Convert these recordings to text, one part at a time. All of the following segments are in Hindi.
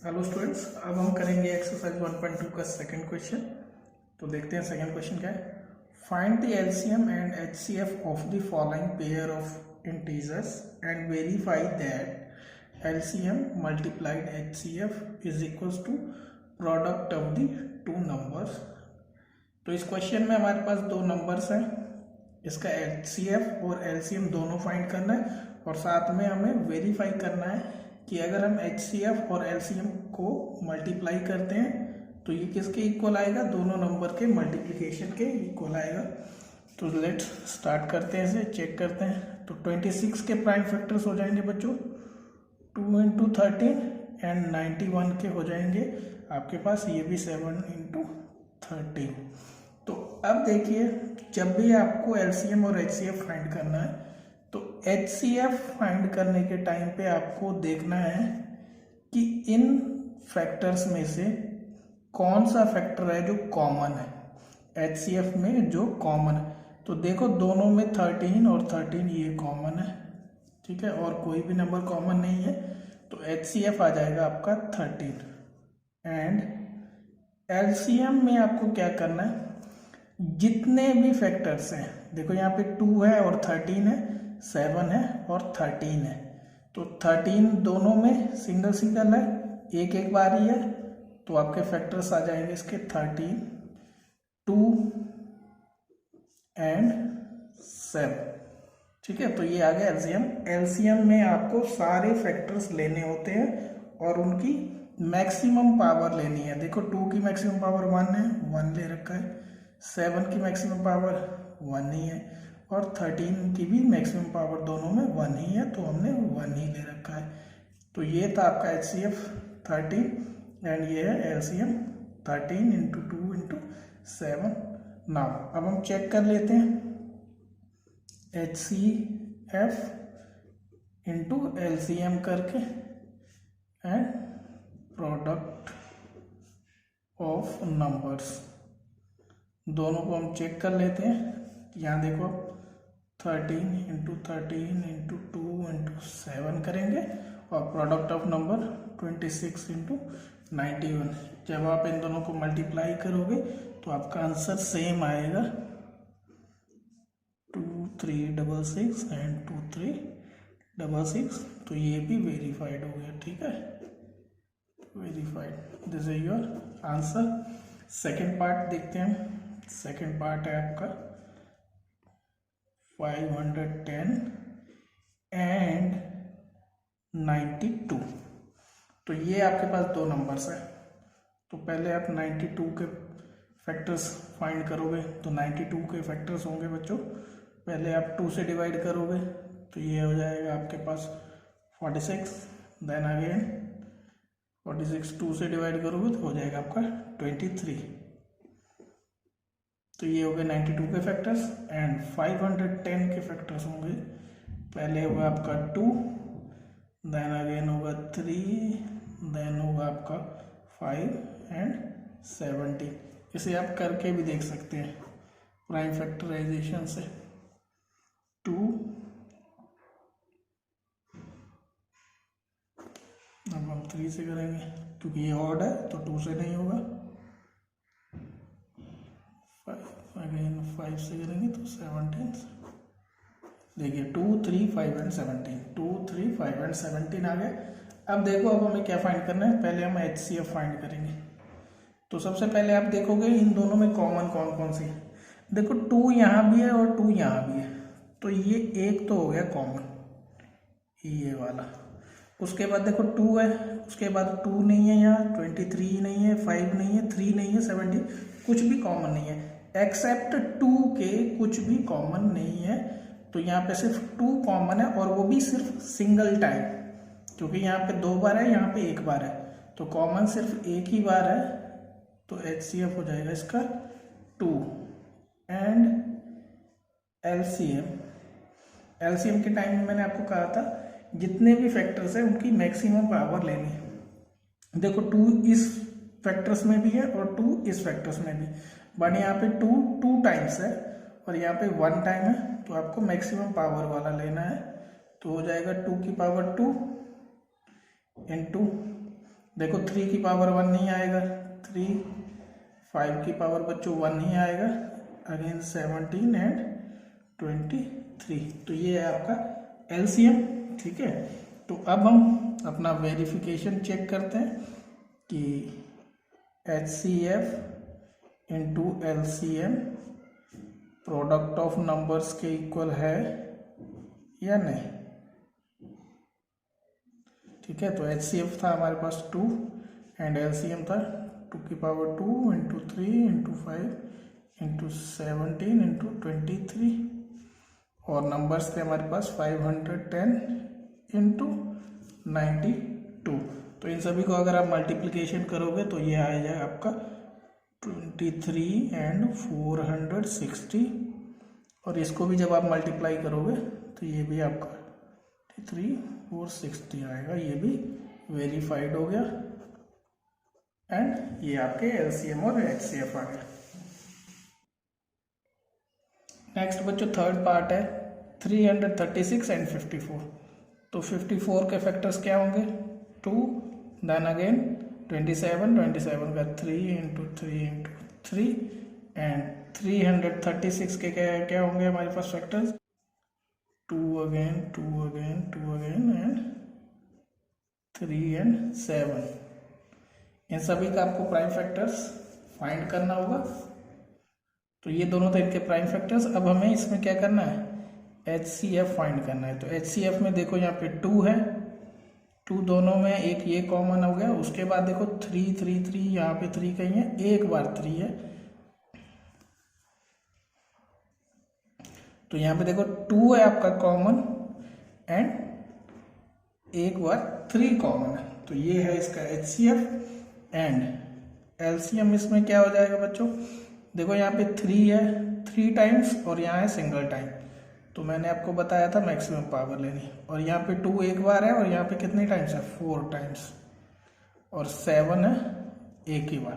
हेलो स्टूडेंट्स, अब हम करेंगे एक्सरसाइज 1.2 का सेकंड क्वेश्चन। तो देखते हैं सेकंड क्वेश्चन क्या है। Find the LCM and HCF of the following pair of integers and verify that LCM multiplied HCF is equals to product of the two numbers. तो इस क्वेश्चन में हमारे पास दो नंबर्स हैं, इसका एचसीएफ और एलसीएम दोनों फाइंड करना है और साथ में हमें वेरीफाई करना है कि अगर हम एचसीएफ और एलसीएम को मल्टीप्लाई करते हैं तो ये किसके इक्वल आएगा, दोनों नंबर के मल्टीप्लिकेशन के इक्वल आएगा। तो लेट्स स्टार्ट करते हैं, इसे चेक करते हैं। तो 26 के प्राइम फैक्टर्स हो जाएंगे बच्चों 2 इंटू 13 एंड 91 के हो जाएंगे आपके पास ये भी 7 इंटू 13। तो अब देखिए, जब भी आपको एलसीएम और एचसीएफ फाइंड करना है तो एचसीएफ फाइंड करने के टाइम पे आपको देखना है कि इन फैक्टर्स में से कौन सा फैक्टर है जो कॉमन है, एचसीएफ में जो कॉमन है। तो देखो दोनों में 13 और 13 ये कॉमन है, ठीक है, और कोई भी नंबर कॉमन नहीं है, तो एचसीएफ आ जाएगा आपका 13। एंड एलसीएम में आपको क्या करना है, जितने भी फैक्टर्स हैं, देखो यहाँ पे 2 है और 13 है, 7 है और 13 है, तो 13 दोनों में सिंगल सिंगल है, एक एक बार ही है, तो आपके फैक्टर्स आ जाएंगे इसके 13, 2 एंड 7। ठीक है, तो ये आ गया एलसीएम। एलसीएम में आपको सारे फैक्टर्स लेने होते हैं और उनकी मैक्सिमम पावर लेनी है। देखो 2 की मैक्सिमम पावर 1 है, 1 ले रखा है, 7 की मैक्सिमम पावर 1 ही है और 13 की भी मैक्सिमम पावर दोनों में 1 ही है, तो हमने 1 ही ले रखा है। तो ये था आपका एचसीएफ 13 एंड ये है एलसीएम 13 इंटू 2 इंटू 7। नाउ अब हम चेक कर लेते हैं एचसीएफ इंटू एलसीएम करके एंड प्रोडक्ट ऑफ नंबर्स, दोनों को हम चेक कर लेते हैं। यहाँ देखो 13 इंटू 13 इंटू 2 इंटू 7 करेंगे और प्रोडक्ट ऑफ नंबर 26 इंटू 91। जब आप इन दोनों को मल्टीप्लाई करोगे तो आपका आंसर सेम आएगा 2366 एंड 2366। तो ये भी वेरीफाइड हो गया, ठीक है, verified. This is your answer. Second part देखते हैं। सेकेंड पार्ट है आपका 510 एंड 92। तो ये आपके पास दो नंबर्स हैं, तो पहले आप 92 के फैक्टर्स फाइंड करोगे। तो 92 के फैक्टर्स होंगे बच्चों, पहले आप 2 से डिवाइड करोगे तो ये हो जाएगा आपके पास 46, देन अगेन 46 2 से डिवाइड करोगे तो हो जाएगा आपका 23। तो ये हो गए 92 के फैक्टर्स। एंड 510 के फैक्टर्स होंगे, पहले होगा आपका 2, देन अगेन होगा 3, देन होगा आपका 5 एंड 70। इसे आप करके भी देख सकते हैं प्राइम फैक्टराइजेशन से। 2, अब हम 3 से करेंगे क्योंकि ये ऑड है तो 2 से नहीं होगा, अगेन 5 से करेंगे तो 17 से। देखिए 2, 3, 5 एंड 17, 2, 3, 5 एंड 17 आ गए। अब देखो, अब हमें क्या फाइंड करना है, पहले हम एचसीएफ फाइंड करेंगे। तो सबसे पहले आप देखोगे इन दोनों में कॉमन कौन कौन सी है। देखो 2 यहाँ भी है और 2 यहाँ भी है, तो ये एक तो हो गया कॉमन, ये वाला। उसके बाद देखो 2 है, उसके बाद 2 नहीं है, यहाँ 23 नहीं है, 5 नहीं है, 3 नहीं है, 17 कुछ भी कॉमन नहीं है, एक्सेप्ट 2 के कुछ भी कॉमन नहीं है। तो यहाँ पे सिर्फ 2 कॉमन है और वो भी सिर्फ सिंगल टाइम, क्योंकि यहाँ पे 2 बार है, यहाँ पे 1 बार है, तो कॉमन सिर्फ एक ही बार है, तो एचसीएफ हो जाएगा इसका 2। एंड एलसीएम के टाइम में मैंने आपको कहा था जितने भी फैक्टर्स है उनकी मैक्सिमम पावर लेनी है। देखो 2 इस फैक्टर्स में भी है और 2 इस फैक्टर्स में भी, बट यहाँ पे 2 टाइम्स है और यहाँ पे 1 टाइम है, तो आपको मैक्सिमम पावर वाला लेना है। तो हो जाएगा 2 की पावर 2 इंटू देखो 3 की पावर 1 नहीं आएगा, 3, 5 की पावर बच्चों 1 नहीं आएगा, अगेन 17 एंड 23। तो ये है आपका एलसीएम। ठीक है, तो अब हम अपना वेरिफिकेशन चेक करते हैं कि HCF into LCM product of numbers के इक्वल है या नहीं। ठीक है, तो HCF था हमारे पास 2 एंड LCM था 2 की power 2 into 3 into 5 into 17 into 23 और नंबर्स थे हमारे पास 510 इंटू 92। तो इन सभी को अगर आप मल्टीप्लिकेशन करोगे तो ये आ जाए आपका 23 एंड 460 और इसको भी जब आप मल्टीप्लाई करोगे तो ये भी आपका 23 460 आएगा। ये भी वेरीफाइड हो गया एंड ये आपके LCM और HCF आ गया। नेक्स्ट बच्चों थर्ड पार्ट है 336 एंड 54। तो 54 के फैक्टर्स क्या होंगे 2, देन अगेन 27 का 3 इंटू 3 इंटू 3 एंड 336 के क्या होंगे हमारे पास factors 2 again 2 again 2 again and 3 and 7। इन सभी का आपको प्राइम फैक्टर्स फाइंड करना होगा। तो ये दोनों थे इनके प्राइम फैक्टर्स। अब हमें इसमें क्या करना है HCF फाइंड करना है। तो HCF में देखो यहाँ पे 2 है, 2 दोनों में एक ये कॉमन हो गया। उसके बाद देखो 3 3 3 यहाँ पे 3 कहीं है, एक बार 3 है। तो यहाँ पे देखो 2 है आपका कॉमन एंड एक बार 3 कॉमन है। तो ये है इसका HCF एंड LCM इसमें क्या हो जाएगा बच्चों देखो यहाँ पे 3 है 3 टाइम्स और यहाँ है सिंगल टाइम। तो मैंने आपको बताया था मैक्सिमम पावर लेनी और यहाँ पे 2 एक बार है और यहाँ पे कितने टाइम्स है 4 टाइम्स और 7 है एक ही बार।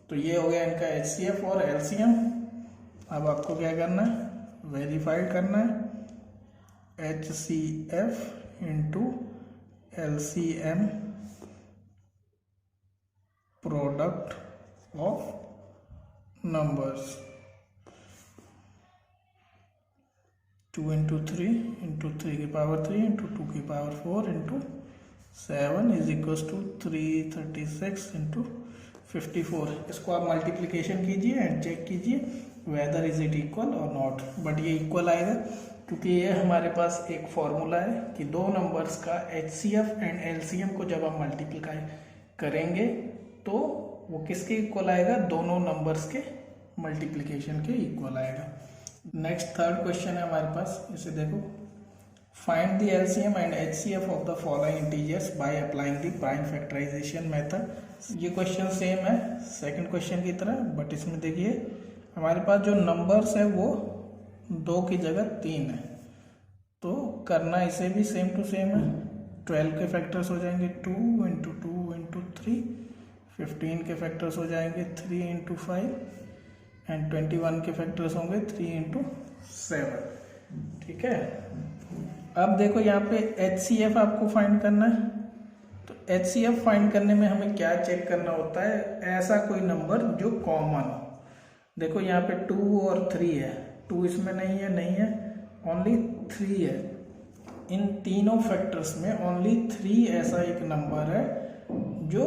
तो ये हो गया इनका HCF और LCM। अब आपको क्या करना है वेरीफाइड करना है HCF into LCM product of numbers 2 into 3 into 3 की पावर 3 इंटू 2 की power 4 into 7 is equal to 336 into 54। इसको आप मल्टीप्लिकेशन कीजिए एंड चेक कीजिए वेदर इज इट इक्वल और नॉट। बट ये इक्वल आएगा क्योंकि ये हमारे पास एक फॉर्मूला है कि दो नंबर्स का HCF एंड LCM को जब हम मल्टीप्लाई करेंगे तो वो किसके इक्वल आएगा दोनों नंबर्स के मल्टीप्लिकेशन के इक्वल आएगा। नेक्स्ट थर्ड क्वेश्चन है हमारे पास, इसे देखो find the LCM and HCF of the following integers by applying the prime factorisation method. ये क्वेश्चन सेम है सेकंड क्वेश्चन की तरह, बट इसमें देखिए हमारे पास जो नंबर्स है वो 2 की जगह 3 है। तो करना इसे भी सेम टू सेम है। 12 के फैक्टर्स हो जाएंगे 2 इंटू 2 इंटू 3, 15 के फैक्टर्स हो जाएंगे 3 इंटू 5 एंड 21 के फैक्टर्स होंगे 3 इंटू 7। ठीक है, अब देखो यहाँ पे HCF आपको फाइंड करना है। तो HCF फाइंड करने में हमें क्या चेक करना होता है, ऐसा कोई नंबर जो कॉमन हो। देखो यहाँ पे 2 और 3 है, 2 इसमें नहीं है, ओनली 3 है। इन तीनों फैक्टर्स में ओनली 3 ऐसा एक नंबर है जो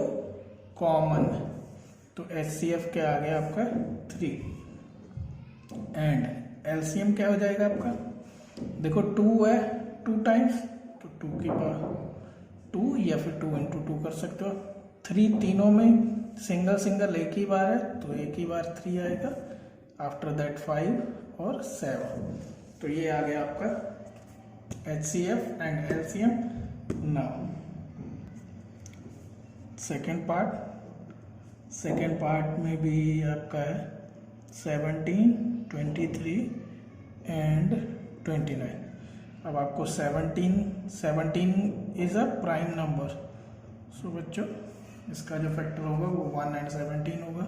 कॉमन है। तो HCF क्या आ गया आपका 3 एंड LCM क्या हो जाएगा आपका, देखो 2 है 2 टाइम्स तो 2 की पावर 2 या फिर 2 इंटू 2 कर सकते हो। 3 तीनों में सिंगल एक ही बार है तो एक ही बार 3 आएगा, आफ्टर दैट 5 और 7। तो ये आ गया आपका HCF and LCM। Now second part में भी आपका है 17, 23 एंड 29। अब आपको 17 इज अ प्राइम नंबर। सो बच्चों इसका जो फैक्टर होगा वो 1 एंड 17 होगा।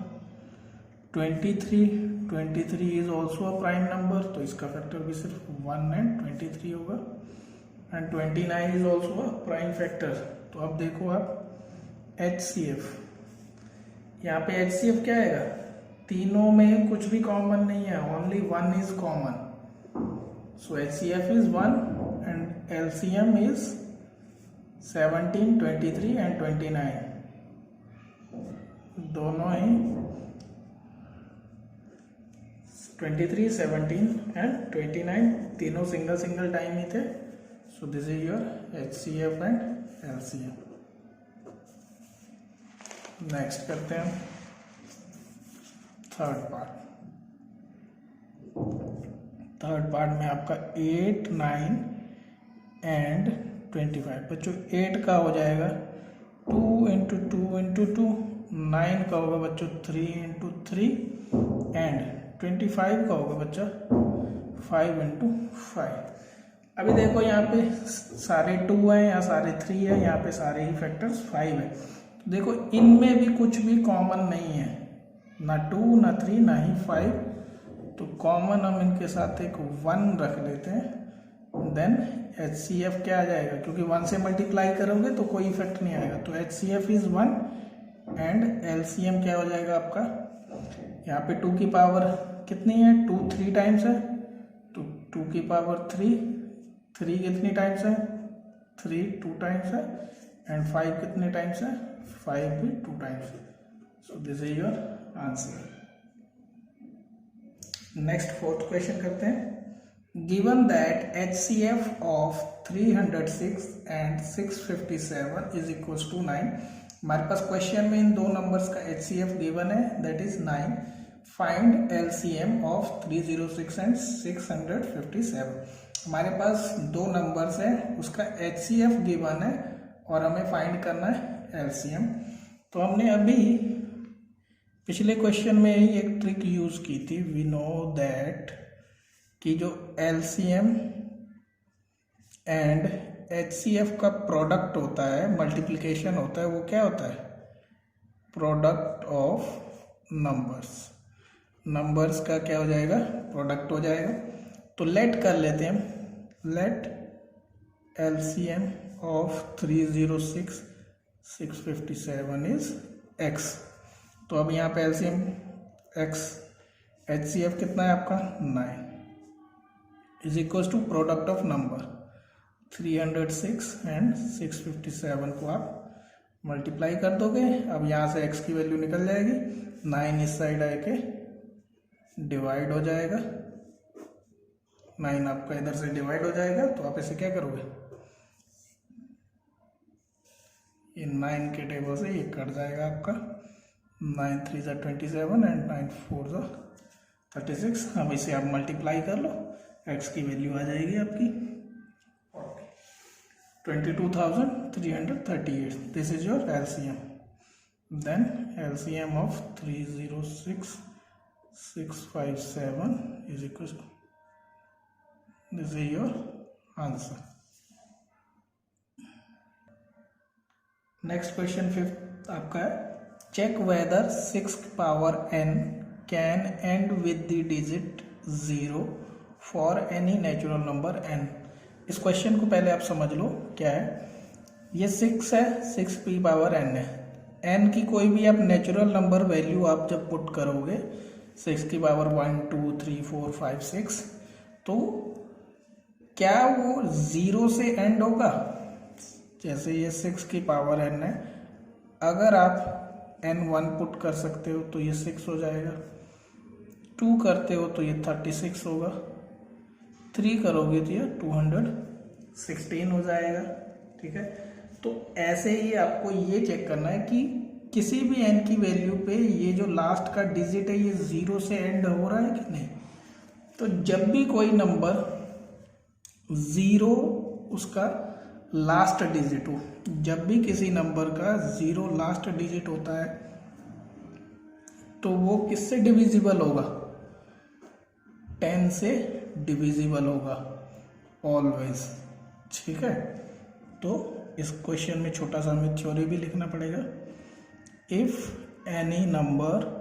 23 is also a prime number, तो इसका फैक्टर भी सिर्फ 1 एंड 23 होगा। And 29 is also a prime factor. तो अब देखो आप HCF, यहाँ पे HCF क्या आएगा, तीनों में कुछ भी कॉमन नहीं है, only one is common, so HCF is 1 and LCM is 17, 23 and 29, दोनों ही 23, 17 एंड 29 तीनों सिंगल सिंगल टाइम ही थे, सो this is your HCF and LCM। Next करते हैं थर्ड पार्ट में आपका 8, 9 एंड 25। बच्चों 8 का हो जाएगा 2 इंटू 2 इंटू 2, 9 का होगा बच्चों 3 इंटू 3 एंड 25 का होगा बच्चा 5 इंटू 5। अभी देखो यहाँ पे सारे 2 हैं, यहाँ सारे 3 है, यहाँ पे सारे ही फैक्टर्स 5 है। देखो इनमें भी कुछ भी कॉमन नहीं है, ना 2 ना 3 ना ही 5, तो कॉमन हम इनके साथ एक 1 रख लेते हैं, देन HCF क्या आ जाएगा, क्योंकि 1 से मल्टीप्लाई करोगे तो कोई इफेक्ट नहीं आएगा, तो HCF इज 1 एंड LCM क्या हो जाएगा आपका, यहाँ पे 2 की पावर कितनी है, 2 3 टाइम्स है, तो 2 की पावर 3 कितनी टाइम्स है, 3 2 टाइम्स है, एंड 5 कितने टाइम्स है, 5 भी 2 times, so this is your answer. Next fourth question करते हैं। Given that HCF of 306 and 657 is equal to 9, हमारे पास क्वेश्चन में इन दो नंबर्स का HCF गिवन है, that is 9, find LCM of 306 and 657। हमारे पास दो नंबर्स है, उसका HCF गिवन है और हमें फाइंड करना है LCM। तो हमने अभी पिछले क्वेश्चन में ही एक ट्रिक यूज की थी, वी नो दैट कि जो LCM एंड HCF का प्रोडक्ट होता है, मल्टीप्लिकेशन होता है, वो क्या होता है, प्रोडक्ट ऑफ नंबर्स का क्या हो जाएगा, प्रोडक्ट हो जाएगा। तो लेट कर लेते हैं हम, let LCM of 306 657 is x। तो अब यहाँ पे LCM x, HCF कितना है आपका 9 is equal to product of number 306 and 657 को आप मल्टीप्लाई कर दोगे। अब यहाँ से x की वैल्यू निकल जाएगी, 9 इस साइड आके डिवाइड हो जाएगा, 9 आपका इधर से डिवाइड हो जाएगा, तो आप इसे क्या करोगे, ये 9 के टेबल से ये कट जाएगा आपका, 9 3 ज़ा 27 एंड 9 4 ज़ा 36। अब इसे आप मल्टीप्लाई कर लो, x की वैल्यू आ जाएगी आपकी 22,338। This is your LCM। Then LCM of 306 657 is equal to, this is your answer. Next question fifth आपका है, check whether 6 power n can end with the digit 0 for any natural number n। इस क्वेश्चन को पहले आप समझ लो क्या है, ये 6 है, 6 की पावर n है, n की कोई भी आप नेचुरल नंबर वैल्यू आप जब पुट करोगे 6 की पावर 1 2 3 4 5 6, तो क्या वो 0 से एंड होगा, जैसे ये 6 की पावर n है, अगर आप n1 पुट कर सकते हो तो ये 6 हो जाएगा, 2 करते हो तो ये 36 होगा, 3 करोगे तो ये 216 हो जाएगा। ठीक है, तो ऐसे ही आपको ये चेक करना है कि किसी भी n की वैल्यू पे ये जो लास्ट का डिजिट है ये 0 से एंड हो रहा है कि नहीं। तो जब भी कोई नंबर 0 उसका लास्ट डिजिट हो, जब भी किसी नंबर का 0 लास्ट डिजिट होता है तो वो किससे डिविजिबल होगा, 10 से डिविजिबल होगा ऑलवेज। ठीक है, तो इस क्वेश्चन में छोटा सा हमें थ्योरी भी लिखना पड़ेगा, if any number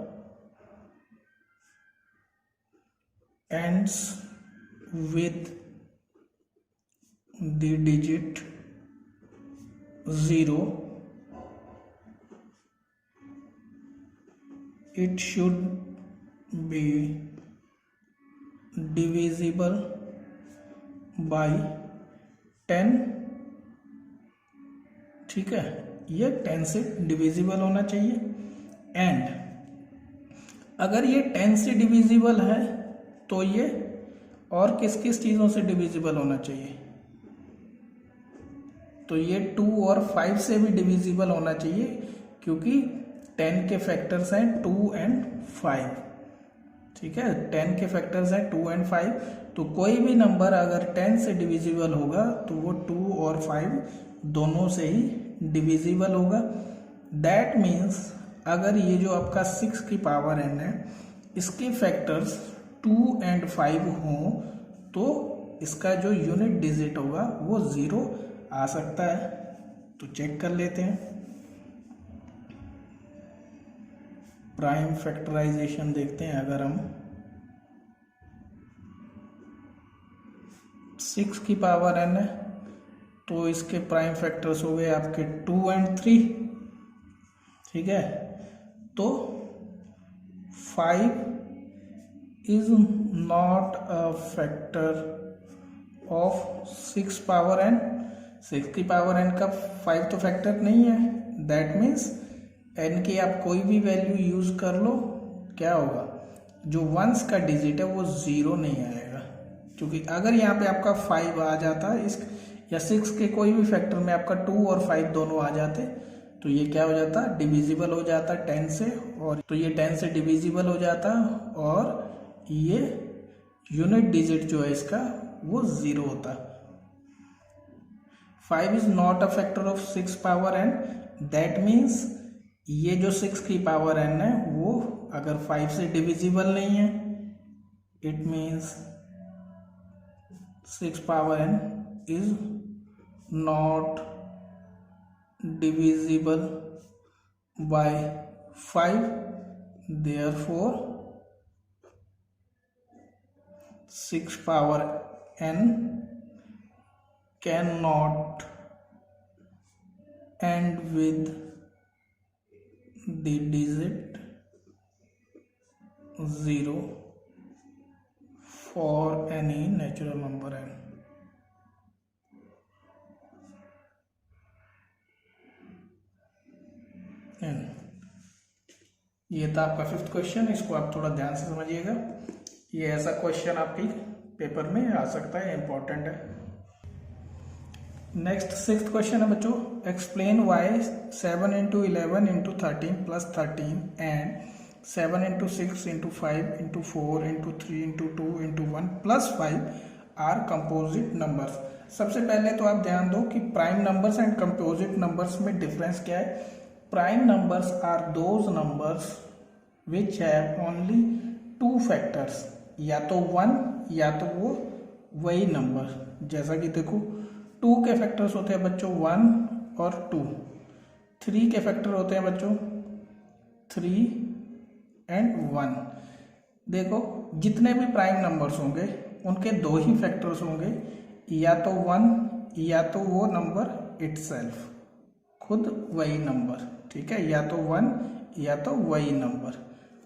ends with the digit 0 it should be divisible by 10। ठीक है, ये 10 से डिविजिबल होना चाहिए। एंड अगर ये 10 से डिविजिबल है तो ये और किस किस चीज़ों से डिविजिबल होना चाहिए? तो ये 2 और 5 से भी डिविजिबल होना चाहिए, क्योंकि 10 के फैक्टर्स हैं 2 एंड 5। ठीक है, 10 के फैक्टर्स हैं 2 एंड 5, तो कोई भी नंबर अगर 10 से डिविजिबल होगा तो वो 2 और 5 दोनों से ही डिविजिबल होगा। दैट मीन्स अगर ये जो आपका 6 की पावर n है, इसके फैक्टर्स 2 एंड 5 हों तो इसका जो यूनिट डिजिट होगा वो 0 आ सकता है। तो चेक कर लेते हैं। प्राइम फैक्टराइजेशन देखते हैं। अगर हम 6 की पावर n है तो इसके प्राइम फैक्टर्स हो गए आपके 2 एंड 3। ठीक है, तो 5 is not a factor of 6 power n। 6 की पावर n का 5 तो फैक्टर नहीं है। दैट मीन्स n की आप कोई भी वैल्यू यूज कर लो, क्या होगा, जो वंस का डिजिट है वो 0 नहीं आएगा। क्योंकि अगर यहाँ पे आपका 5 आ जाता है इस या 6 के कोई भी फैक्टर में आपका 2 और 5 दोनों आ जाते तो ये क्या हो जाता, डिविजिबल हो जाता 10 से, और तो ये 10 से डिविजिबल हो जाता और ये यूनिट डिजिट जो है इसका वो 0 होता। 5 is not a factor of 6 power n। That means ये जो 6 की पावर n है वो अगर 5 से डिविजिबल नहीं है, it means 6 power n is not divisible by 5, therefore 6 power n cannot end with the digit 0 for any natural number n। ये था आपका 5th क्वेश्चन। इसको आप थोड़ा ध्यान से समझिएगा। ये ऐसा क्वेश्चन आपके पेपर में आ सकता है, इंपॉर्टेंट है। नेक्स्ट 6th क्वेश्चन है बच्चों, explain why 7 into 11 into 13 plus 13 and 7 into 6 into 5 into 4 into 3 into 2 into 1 plus 5 are composite numbers. सबसे पहले तो आप ध्यान दो कि prime numbers and composite numbers में डिफरेंस क्या है। Prime numbers are those numbers which have only 2 factors, या तो 1 या तो वो वही नंबर। जैसा कि देखो 2 के फैक्टर्स होते हैं बच्चों 1 और 2, 3 के फैक्टर होते हैं बच्चों 3 एंड 1। देखो जितने भी प्राइम नंबर्स होंगे उनके 2 ही फैक्टर्स होंगे, या तो 1 या तो वो नंबर इटसेल्फ, खुद वही नंबर। ठीक है, या तो 1 या तो वही नंबर,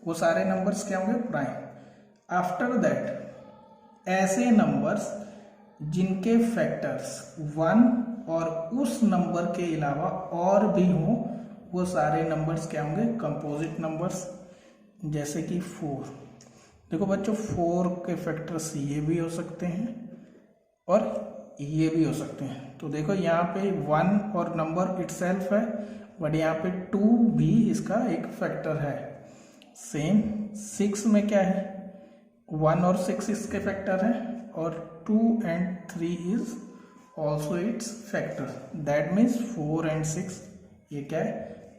वो सारे नंबर्स क्या होंगे, प्राइम। आफ्टर दैट ऐसे नंबर्स जिनके फैक्टर्स 1 और उस नंबर के अलावा और भी हों, वो सारे नंबर्स क्या होंगे, कंपोजिट नंबर्स। जैसे कि 4, देखो बच्चों 4 के फैक्टर्स ये भी हो सकते हैं और ये भी हो सकते हैं। तो देखो यहाँ पे 1 और नंबर इटसेल्फ है, बट यहाँ पे 2 भी इसका एक फैक्टर है। सेम 6 में क्या है, 1 और 6 इसके फैक्टर है और 2 and 3 is also it's factor. That means 4 and 6 ये क्या है,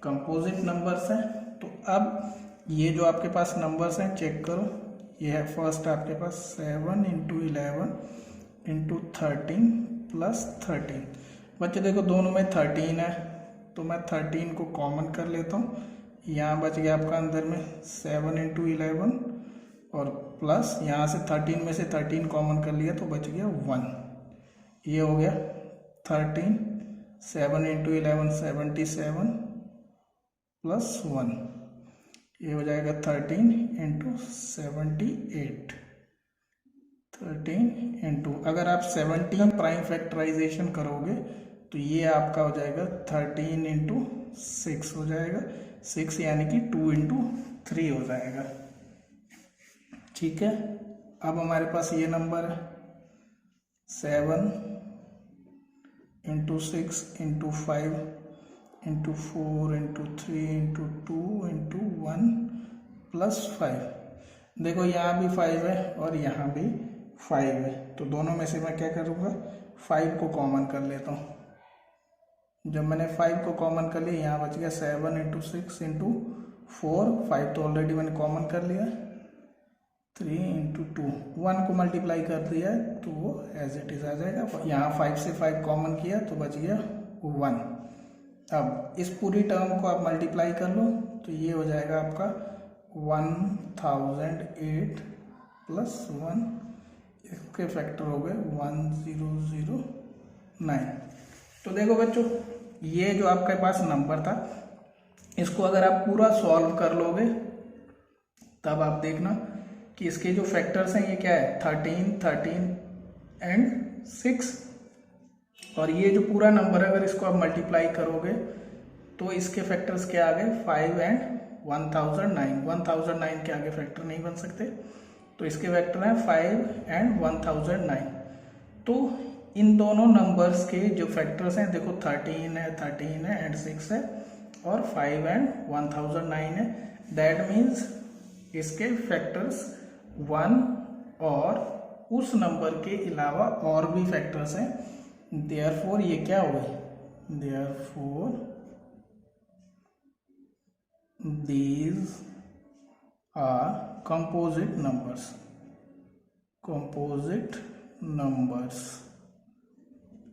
कंपोजिट नंबर्स हैं। तो अब ये जो आपके पास नंबर्स हैं चेक करो। ये है फर्स्ट आपके पास 7 इंटू 11 इंटू 13 प्लस 13। बच्चे देखो दोनों में 13 है, तो मैं 13 को कॉमन कर लेता हूँ। यहाँ बच गया आपका अंदर में 7 इंटू 11 और प्लस यहाँ से 13 में से 13 कॉमन कर लिया तो बच गया 1। ये हो गया 13, 7 इंटू 11 77 प्लस 1, ये हो जाएगा 13 इंटू 78, 13 इंटू, अगर आप 17 प्राइम फैक्टराइजेशन करोगे तो ये आपका हो जाएगा 13 इंटू 6 हो जाएगा, 6 यानी कि 2 इंटू 3 हो जाएगा। ठीक है, अब हमारे पास ये नंबर है 7 into 6 into 5 into 4 into 3 into 2 into 1 plus 5। देखो यहाँ भी 5 है और यहाँ भी 5 है, तो दोनों में से मैं क्या करूँगा, 5 को कॉमन कर लेता हूँ। जब मैंने 5 को कॉमन कर लिया, यहाँ बच गया 7 इंटू 6 इंटू 4, 5 तो ऑलरेडी मैंने कॉमन कर लिया, 3 इंटू 2, 1 को मल्टीप्लाई कर दिया है तो वो एज इट इज आ जाएगा। यहाँ 5 से 5 कॉमन किया तो बच गया 1। अब इस पूरी टर्म को आप मल्टीप्लाई कर लो तो ये हो जाएगा आपका 1008 प्लस 1, इसके फैक्टर हो गए 1009। तो देखो बच्चों, ये जो आपके पास नंबर था, इसको अगर आप पूरा सॉल्व कर लोगे तब आप देखना कि इसके जो फैक्टर्स हैं ये क्या है, 13, 13 एंड 6, और ये जो पूरा नंबर है अगर इसको आप मल्टीप्लाई करोगे तो इसके फैक्टर्स क्या आ गए, 5 एंड 1009। 1009 के आगे फैक्टर नहीं बन सकते, तो इसके फैक्टर हैं 5 एंड 1009। तो इन दोनों नंबर्स के जो फैक्टर्स हैं, देखो 13 है एंड 6 है, और 5 एंड 1009 है। दैट मीन्स इसके फैक्टर्स 1 और उस नंबर के अलावा और भी फैक्टर्स हैं। देयरफॉर ये क्या हो गई, therefore these are composite numbers, composite numbers।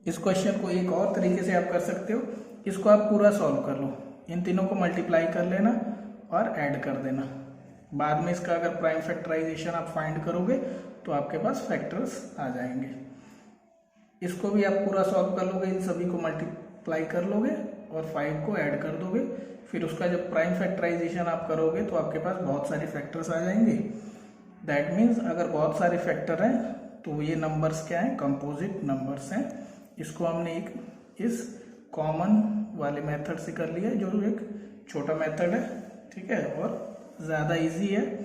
इस क्वेश्चन को एक और तरीके से आप कर सकते हो, इसको आप पूरा सॉल्व कर लो, इन तीनों को मल्टीप्लाई कर लेना और ऐड कर देना। बाद में इसका अगर प्राइम फैक्टराइजेशन आप फाइंड करोगे तो आपके पास फैक्टर्स आ जाएंगे। इसको भी आप पूरा सॉल्व कर लोगे, इन सभी को मल्टीप्लाई कर लोगे और 5 को ऐड कर दोगे, फिर उसका जब प्राइम फैक्टराइजेशन आप करोगे तो आपके पास बहुत सारे फैक्टर्स आ जाएंगे। दैट मीन्स अगर बहुत सारे फैक्टर हैं तो ये नंबर्स क्या हैं, कंपोजिट नंबर्स हैं। इसको हमने एक इस कॉमन वाले मेथड से कर लिया जो एक छोटा मेथड है, ठीक है, और ज़्यादा इजी है।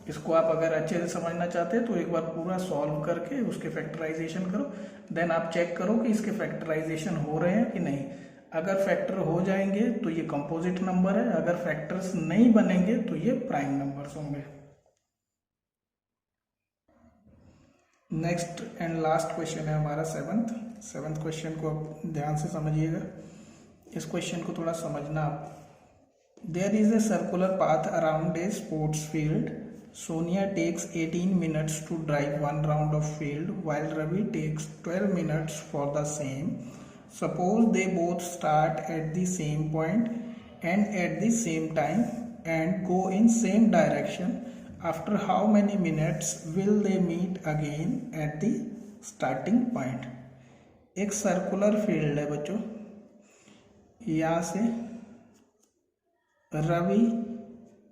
इसको आप अगर अच्छे से समझना चाहते हैं तो एक बार पूरा सॉल्व करके उसके फैक्टराइजेशन करो, देन आप चेक करो कि इसके फैक्टराइजेशन हो रहे हैं कि नहीं। अगर फैक्टर हो जाएंगे तो ये कंपोजिट नंबर है, अगर फैक्टर्स नहीं बनेंगे तो ये प्राइम नंबर्स होंगे। नेक्स्ट एंड लास्ट क्वेश्चन है हमारा सेवंथ क्वेश्चन को आप ध्यान से समझिएगा। इस क्वेश्चन को थोड़ा समझना आप। There is a circular path around a sports field. Sonia takes 18 minutes to drive one round of field while Ravi takes 12 minutes for the same. Suppose they both start at the same point and at the same time and go in same direction. After how many minutes will they meet again at the starting point? एक सर्कुलर फील्ड है बच्चों, यहाँ से रवि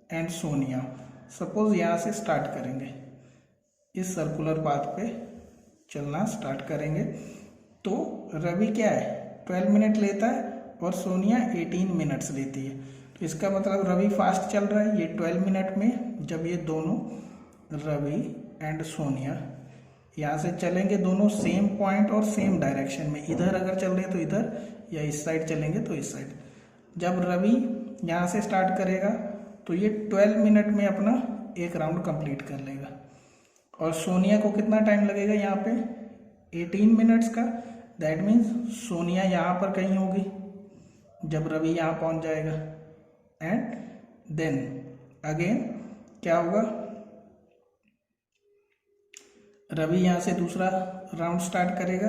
एंड सोनिया सपोज यहाँ से स्टार्ट करेंगे, इस सर्कुलर पाथ पे चलना स्टार्ट करेंगे। तो रवि क्या है 12 मिनट लेता है और सोनिया 18 मिनट्स लेती है। तो इसका मतलब रवि फास्ट चल रहा है। ये 12 मिनट में जब ये दोनों रवि एंड सोनिया यहाँ से चलेंगे, दोनों सेम पॉइंट और सेम डायरेक्शन में, इधर अगर चल रहे हैं तो इधर या इस साइड चलेंगे तो इस साइड। जब रवि यहाँ से स्टार्ट करेगा तो ये 12 मिनट में अपना एक राउंड कंप्लीट कर लेगा, और सोनिया को कितना टाइम लगेगा यहाँ पे 18 मिनट्स का। दैट मीन्स सोनिया यहाँ पर कहीं होगी जब रवि यहाँ पहुँच जाएगा, एंड देन अगेन क्या होगा, रवि यहाँ से दूसरा राउंड स्टार्ट करेगा।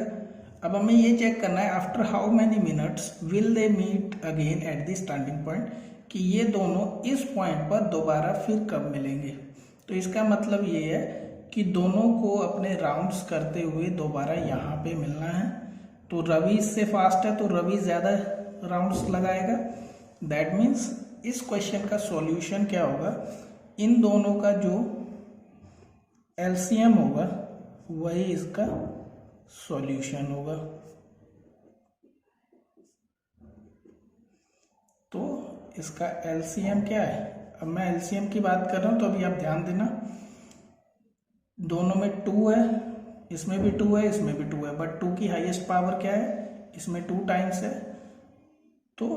अब हमें ये चेक करना है after how many minutes will they meet again at the starting point, कि ये दोनों इस पॉइंट पर दोबारा फिर कब मिलेंगे। तो इसका मतलब ये है कि दोनों को अपने राउंड्स करते हुए दोबारा यहाँ पे मिलना है। तो रवि इससे फास्ट है तो रवि ज़्यादा राउंड्स लगाएगा। दैट मीन्स इस क्वेश्चन का सॉल्यूशन क्या होगा, इन दोनों का जो एलसीएम होगा वही इसका सॉल्यूशन होगा। तो इसका एलसीएम क्या है, अब मैं एलसीएम की बात कर रहा हूं तो अभी आप ध्यान देना, दोनों में 2 है, इसमें भी 2 है, इसमें भी 2 है, बट 2 की हाईएस्ट पावर क्या है, इसमें 2 टाइम्स है, तो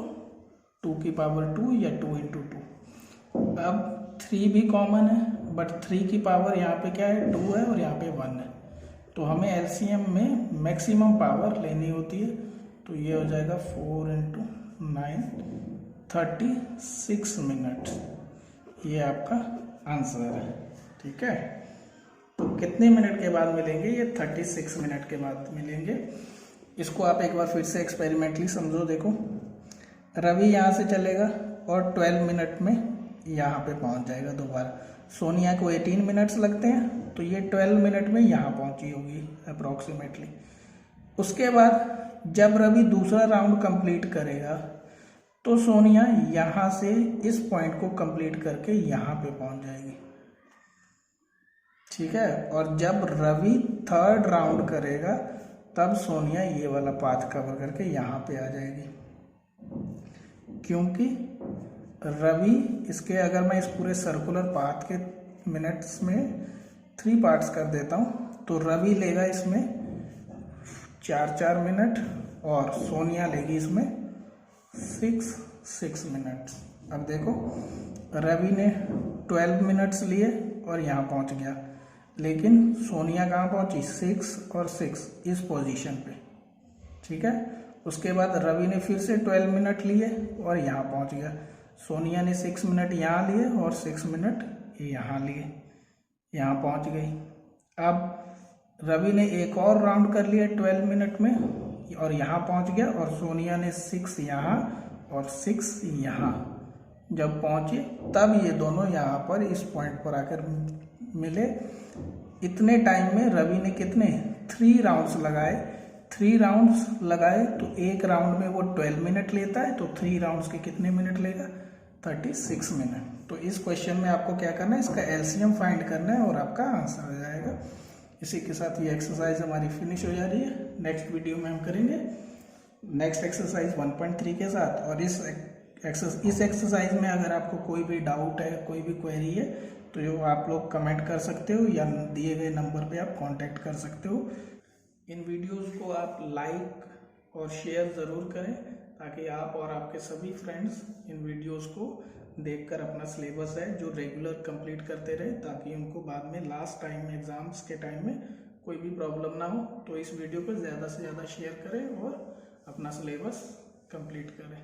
2 की पावर 2 या 2 इंटू 2। अब 3 भी कॉमन है, बट 3 की पावर यहाँ पे क्या है, 2 है और यहाँ पे 1 है, तो हमें एलसीएम में मैक्सिमम पावर लेनी होती है, तो ये हो जाएगा 4 इंटू 9 36 मिनट, ये आपका आंसर है। ठीक है, तो कितने मिनट के बाद मिलेंगे, ये 36 मिनट के बाद मिलेंगे। इसको आप एक बार फिर से एक्सपेरिमेंटली समझो, देखो रवि यहाँ से चलेगा और 12 मिनट में यहाँ पे पहुँच जाएगा दोबारा। सोनिया को 18 मिनट्स लगते हैं, तो ये 12 मिनट में यहाँ पहुँची होगी अप्रॉक्सीमेटली। उसके बाद जब रवि दूसरा राउंड कंप्लीट करेगा तो सोनिया यहाँ से इस पॉइंट को कंप्लीट करके यहाँ पे पहुँच जाएगी। ठीक है, और जब रवि थर्ड राउंड करेगा तब सोनिया ये वाला पाथ कवर करके यहाँ पे आ जाएगी, क्योंकि रवि इसके, अगर मैं इस पूरे सर्कुलर पाथ के मिनट्स में 3 पार्ट्स कर देता हूँ तो रवि लेगा इसमें 4 मिनट और सोनिया लेगी इसमें 6 मिनट्स। अब देखो रवि ने 12 मिनट्स लिए और यहाँ पहुँच गया, लेकिन सोनिया कहाँ पहुँची, 6 और 6 इस पोजीशन पे। ठीक है, उसके बाद रवि ने फिर से 12 मिनट लिए और यहाँ पहुँच गया, सोनिया ने 6 मिनट यहाँ लिए और 6 मिनट यहाँ लिए, यहाँ पहुँच गई। अब रवि ने एक और राउंड कर लिया 12 मिनट में और यहाँ पहुँच गया, और सोनिया ने 6 यहाँ और 6 यहाँ जब पहुँचे तब ये दोनों यहाँ पर इस पॉइंट पर आकर मिले। इतने टाइम में रवि ने कितने 3 राउंड्स लगाए, 3 राउंड्स लगाए तो एक राउंड में वो 12 मिनट लेता है, तो 3 राउंड्स के कितने मिनट लेगा, 36 मिनट। तो इस क्वेश्चन में आपको क्या करना है, इसका एलसीएम फाइंड करना है और आपका आंसर हो जाएगा। इसी के साथ ये एक्सरसाइज हमारी फिनिश हो जा रही है। नेक्स्ट वीडियो में हम करेंगे नेक्स्ट एक्सरसाइज 1.3 के साथ। और इस एक्सरसाइज में अगर आपको कोई भी डाउट है, कोई भी क्वेरी है, तो जो आप लोग कमेंट कर सकते हो या दिए गए नंबर पे आप कांटेक्ट कर सकते हो। इन वीडियोस को आप लाइक और शेयर ज़रूर करें ताकि आप और आपके सभी फ्रेंड्स इन वीडियोस को देखकर अपना सिलेबस है जो रेगुलर कंप्लीट करते रहे, ताकि उनको बाद में लास्ट टाइम में एग्ज़ाम्स के टाइम में कोई भी प्रॉब्लम ना हो। तो इस वीडियो को ज़्यादा से ज़्यादा शेयर करें और अपना सिलेबस कंप्लीट करें।